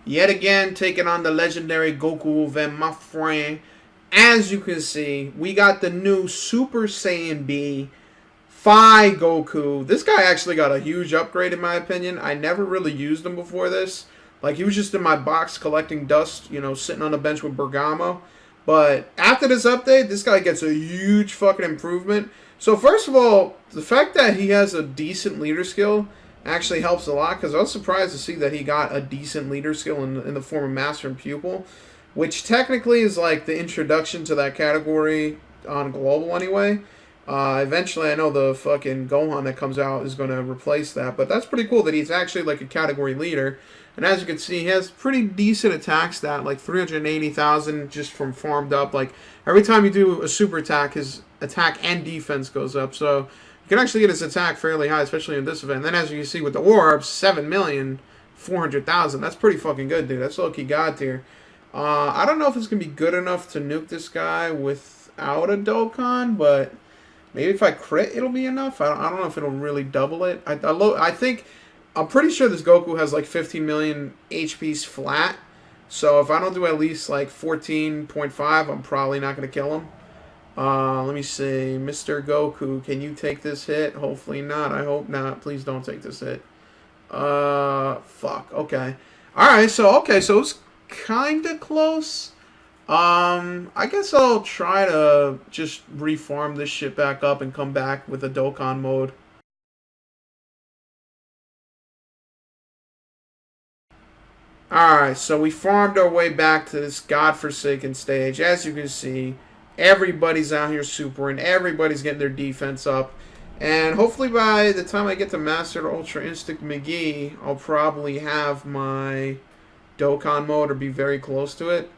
Yet again, taking on the legendary Goku event, my friend. As you can see, we got the new Super Saiyan B PHY Goku. This guy actually got a huge upgrade in my opinion. I never really used him before this. Like, he was just in my box collecting dust, you know, sitting on a bench with Bergamo. But after this update, this guy gets a huge fucking improvement. So first of all, the fact that he has a decent leader skill actually helps a lot, because I was surprised to see that he got a decent leader skill in the form of Master and Pupil, which technically is like the introduction to that category on global anyway. Eventually, I know the fucking Gohan that comes out is going to replace that, but that's pretty cool that he's actually like a category leader. And as you can see, he has pretty decent attack stat, like 380,000 just from farmed up. Like, every time you do a super attack, his attack and defense goes up. So you can actually get his attack fairly high, especially in this event. And then as you can see with the orbs, 7,400,000. That's pretty fucking good, dude. That's low-key god tier. I don't know if it's going to be good enough to nuke this guy without a Dokkan, but maybe if I crit, it'll be enough. I don't know if it'll really double it. I think, I'm pretty sure this Goku has like 15 million HPs flat. So if I don't do at least like 14.5, I'm probably not going to kill him. Let me see. Mr. Goku, can you take this hit? Hopefully not. I hope not. Please don't take this hit. Fuck. Okay. Alright, so it's kind of close. I guess I'll try to just reform this shit back up and come back with a Dokkan mode. Alright, so we farmed our way back to this godforsaken stage. As you can see, everybody's out here supering, everybody's getting their defense up. And hopefully by the time I get to Master Ultra Instinct McGee, I'll probably have my Dokkan mode or be very close to it.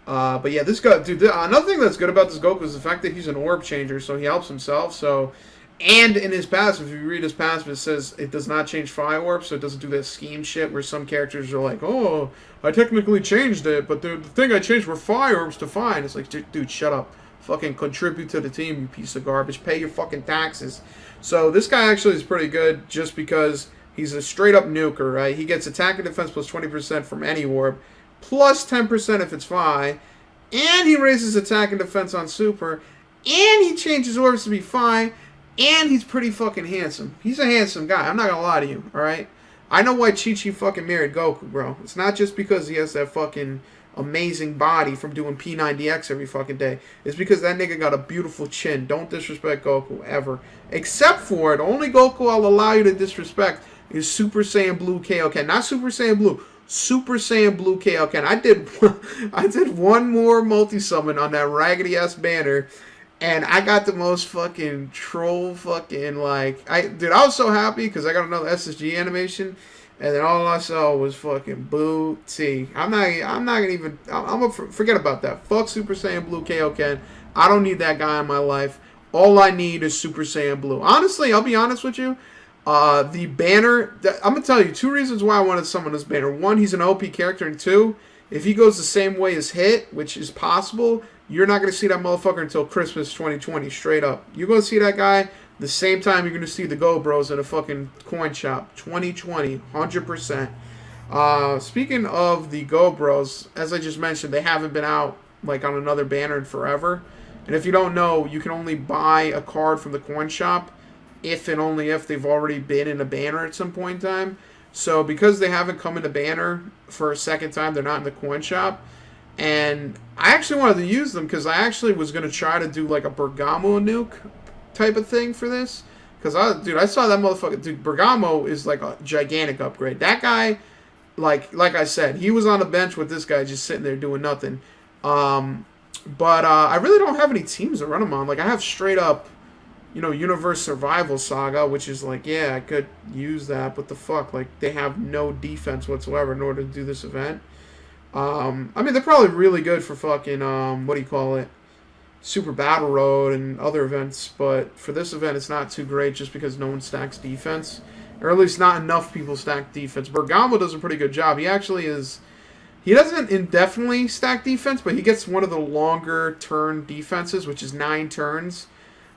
But yeah, this guy, dude, another thing that's good about this Goku is the fact that he's an orb changer, so he helps himself. So, and in his passive, if you read his passive, it says it does not change Phi Orb, so it doesn't do that scheme shit where some characters are like, oh, I technically changed it, but the thing I changed were Phi Orbs to Phi. And it's like, dude, shut up. Fucking contribute to the team, you piece of garbage. Pay your fucking taxes. So this guy actually is pretty good just because he's a straight-up nuker, right? He gets attack and defense plus 20% from any orb, plus 10% if it's Phi, and he raises attack and defense on Super, and he changes orbs to be Phi, and he's pretty fucking handsome. He's a handsome guy. I'm not gonna lie to you, alright? I know why Chi-Chi fucking married Goku, bro. It's not just because he has that fucking amazing body from doing P90X every fucking day. It's because that nigga got a beautiful chin. Don't disrespect Goku, ever. Except for, the only Goku I'll allow you to disrespect is Super Saiyan Blue Kaioken. Not Super Saiyan Blue. Super Saiyan Blue Kaioken. I did one more multi-summon on that raggedy-ass banner, and I got the most fucking troll fucking, like, dude, I was so happy because I got another SSG animation, and then all I saw was fucking booty. I'm gonna forget about that. Fuck Super Saiyan Blue Kaioken. I don't need that guy in my life. All I need is Super Saiyan Blue. Honestly, I'll be honest with you. The banner, I'm going to tell you 2 reasons why I wanted to summon this banner. 1, he's an OP character, and 2, if he goes the same way as Hit, which is possible, you're not going to see that motherfucker until Christmas 2020, straight up. You're going to see that guy the same time you're going to see the Go Bros at a fucking coin shop. 2020, 100%. Speaking of the Go Bros, as I just mentioned, they haven't been out like on another banner in forever. And if you don't know, you can only buy a card from the coin shop if and only if they've already been in a banner at some point in time. So because they haven't come in a banner for a second time, they're not in the coin shop. And I actually wanted to use them because I actually was going to try to do like a Bergamo nuke type of thing for this. Because, I saw that motherfucker. Dude, Bergamo is like a gigantic upgrade. That guy, like I said, he was on the bench with this guy just sitting there doing nothing. But I really don't have any teams to run him on. Like, I have straight up, Universe Survival Saga, which is like, yeah, I could use that, but the fuck, like, they have no defense whatsoever in order to do this event. I mean, they're probably really good for fucking, Super Battle Road and other events, but for this event, it's not too great just because no one stacks defense. Or at least not enough people stack defense. Bergamo does a pretty good job. He actually is... He doesn't indefinitely stack defense, but he gets one of the longer turn defenses, which is 9 turns,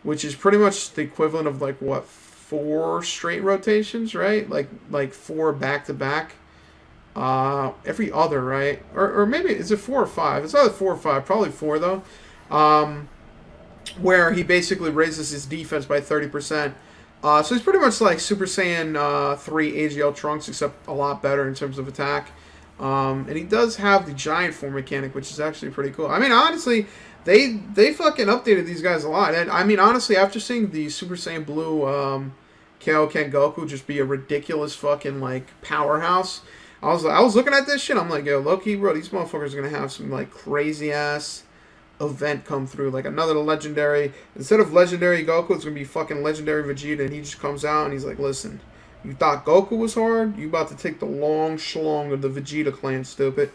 which is pretty much the equivalent of, like, what, 4 straight rotations, right? Like 4 back-to-back. every other, right? Or maybe, is it 4 or 5? It's either 4 or 5, probably 4 though. Um, where he basically raises his defense by 30%. So he's pretty much like Super Saiyan 3 AGL Trunks, except a lot better in terms of attack. And he does have the giant form mechanic, which is actually pretty cool. I mean, honestly, they fucking updated these guys a lot. And I mean, honestly, after seeing the Super Saiyan Blue Kaioken Goku just be a ridiculous fucking like powerhouse, I was looking at this shit. I'm like, yo, low-key, bro, these motherfuckers are gonna have some like crazy ass event come through, like another legendary. Instead of legendary Goku, it's gonna be fucking legendary Vegeta, and he just comes out and he's like, listen, you thought Goku was hard? You about to take the long schlong of the Vegeta clan, stupid.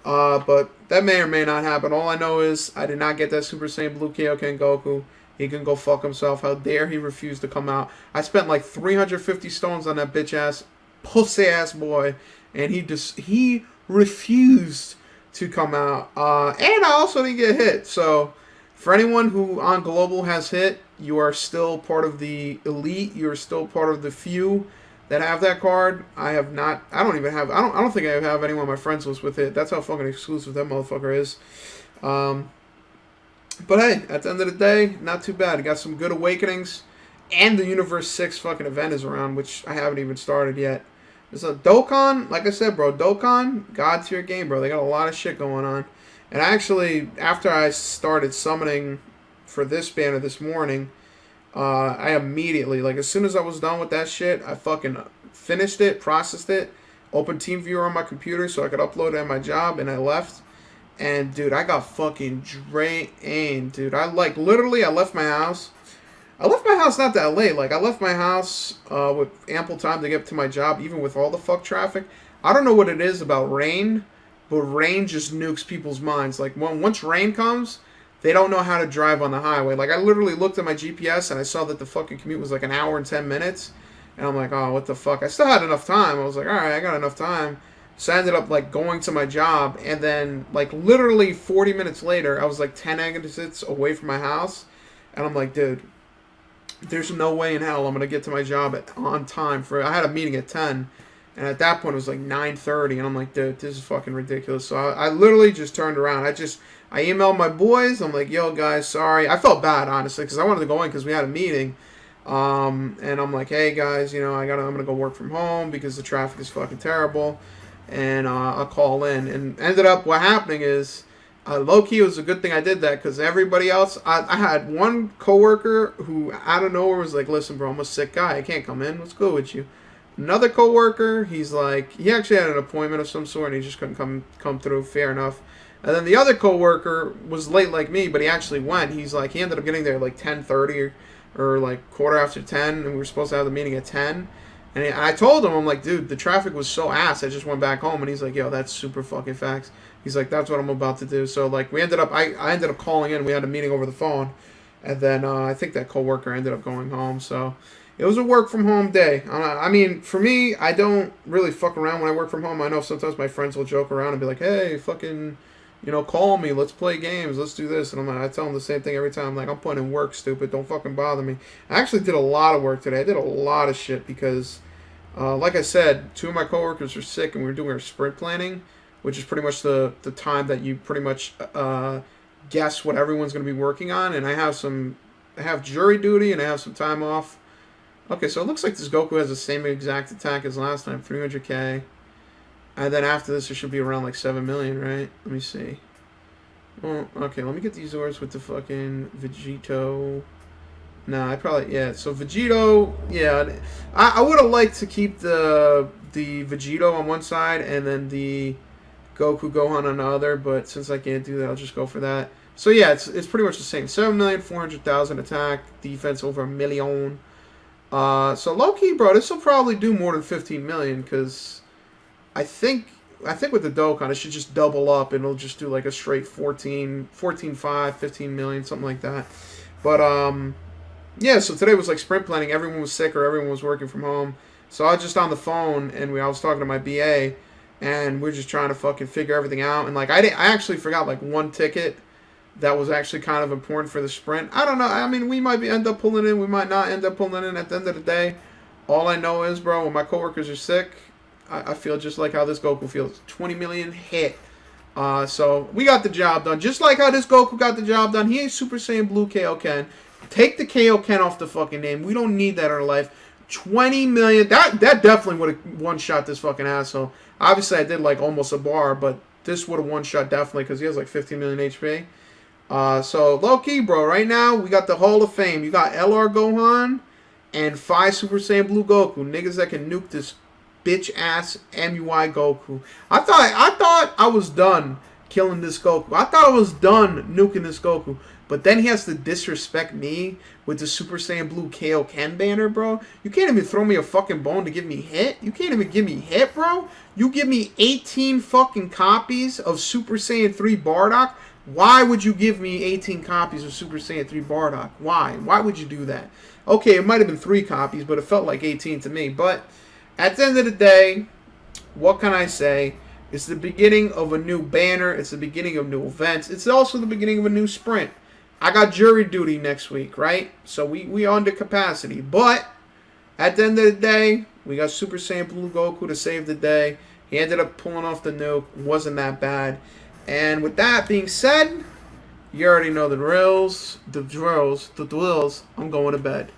But that may or may not happen. All I know is I did not get that Super Saiyan Blue Kaioken Goku. He can go fuck himself. How dare he refuse to come out? I spent like 350 stones on that bitch ass, pussy ass boy, and he refused to come out. And I also didn't get hit. So for anyone who on global has hit, you are still part of the elite. You are still part of the few that have that card. I have not. I don't even have. I don't think I have anyone on my friends list with it. That's how fucking exclusive that motherfucker is. But hey, at the end of the day, not too bad. I got some good awakenings, and the Universe 6 fucking event is around, which I haven't even started yet. There's a Dokkan, like I said, bro, Dokkan, God tier game, bro. They got a lot of shit going on. And actually, after I started summoning for this banner this morning, I immediately, like as soon as I was done with that shit, I fucking finished it, processed it, opened TeamViewer on my computer so I could upload it at my job, and I left. And dude, I got fucking drained, dude. I left my house. I left my house not that late. Like I left my house with ample time to get to my job, even with all the fuck traffic. I don't know what it is about rain, but rain just nukes people's minds. Like once rain comes, they don't know how to drive on the highway. Like I literally looked at my GPS and I saw that the fucking commute was like an hour and 10 minutes. And I'm like, oh, what the fuck? I still had enough time. I was like, all right, I got enough time. So I ended up like going to my job, and then like literally 40 minutes later, I was like 10 exits away from my house, and I'm like, dude, there's no way in hell I'm gonna get to my job on time. I had a meeting at 10, and at that point it was like 9:30, and I'm like, dude, this is fucking ridiculous. So I literally just turned around. I emailed my boys. I'm like, yo guys, sorry. I felt bad honestly because I wanted to go in because we had a meeting. And I'm like, hey guys, I'm gonna go work from home because the traffic is fucking terrible. And I'll call in. And ended up, what happening is, low-key, it was a good thing I did that, because everybody else, I had one coworker who out of nowhere was like, listen bro, I'm a sick guy, I can't come in, what's good with you? Another coworker, he's like, he actually had an appointment of some sort, and he just couldn't come through, fair enough. And then the other coworker was late like me, but he actually went. He's like, he ended up getting there like 10:30 or like quarter after 10, and we were supposed to have the meeting at 10. And I told him, I'm like, dude, the traffic was so ass, I just went back home. And he's like, yo, that's super fucking facts. He's like, that's what I'm about to do. So, like, I ended up calling in. We had a meeting over the phone. And then I think that coworker ended up going home. So, it was a work from home day. I mean, for me, I don't really fuck around when I work from home. I know sometimes my friends will joke around and be like, hey, fucking, call me. Let's play games. Let's do this. And I tell them the same thing every time. I'm like, I'm putting in work, stupid. Don't fucking bother me. I actually did a lot of work today. I did a lot of shit because... like I said, 2 of my coworkers are sick, and we were doing our sprint planning, which is pretty much the time that you pretty much guess what everyone's going to be working on. And I have jury duty, and I have some time off. Okay, so it looks like this Goku has the same exact attack as last time, 300k. And then after this, it should be around like 7 million, right? Let me see. Well, okay, let me get these orders with the fucking Vegito. No, so Vegito, yeah. I would have liked to keep the Vegito on one side and then the Goku Gohan on the other, but since I can't do that, I'll just go for that. So yeah, it's pretty much the same. 7,400,000 attack, defense over 1 million. So low-key, bro, this will probably do more than 15 million, because I think with the Dokkan, it should just double up, and it'll just do like a straight 14.5, 15 million, something like that. But, yeah, so today was like sprint planning. Everyone was sick or everyone was working from home. So I was just on the phone, and I was talking to my BA, and we are just trying to fucking figure everything out. And like I actually forgot like one ticket that was actually kind of important for the sprint. I don't know. I mean, we might end up pulling in. We might not end up pulling in. At the end of the day, all I know is, bro, when my coworkers are sick, I feel just like how this Goku feels. 20 million hit. So we got the job done. Just like how this Goku got the job done. He ain't Super Saiyan Blue Kaioken. Take the Kaioken off the fucking name. We don't need that in our life. 20 million. That definitely would have one-shot this fucking asshole. Obviously, I did like almost a bar, but this would have one-shot definitely because he has like 15 million HP. So, low-key, bro. Right now, we got the Hall of Fame. You got LR Gohan and 5 Super Saiyan Blue Goku. Niggas that can nuke this bitch-ass MUI Goku. I thought I was done killing this Goku. I thought I was done nuking this Goku. But then he has to disrespect me with the Super Saiyan Blue Kaioken banner, bro. You can't even throw me a fucking bone to give me hit. You can't even give me hit, bro. You give me 18 fucking copies of Super Saiyan 3 Bardock. Why would you give me 18 copies of Super Saiyan 3 Bardock? Why? Why would you do that? Okay, it might have been 3 copies, but it felt like 18 to me. But at the end of the day, what can I say? It's the beginning of a new banner. It's the beginning of new events. It's also the beginning of a new sprint. I got jury duty next week, right? So we under capacity. But at the end of the day, we got Super Saiyan Blue Goku to save the day. He ended up pulling off the nuke. Wasn't that bad. And with that being said, you already know the drills. I'm going to bed.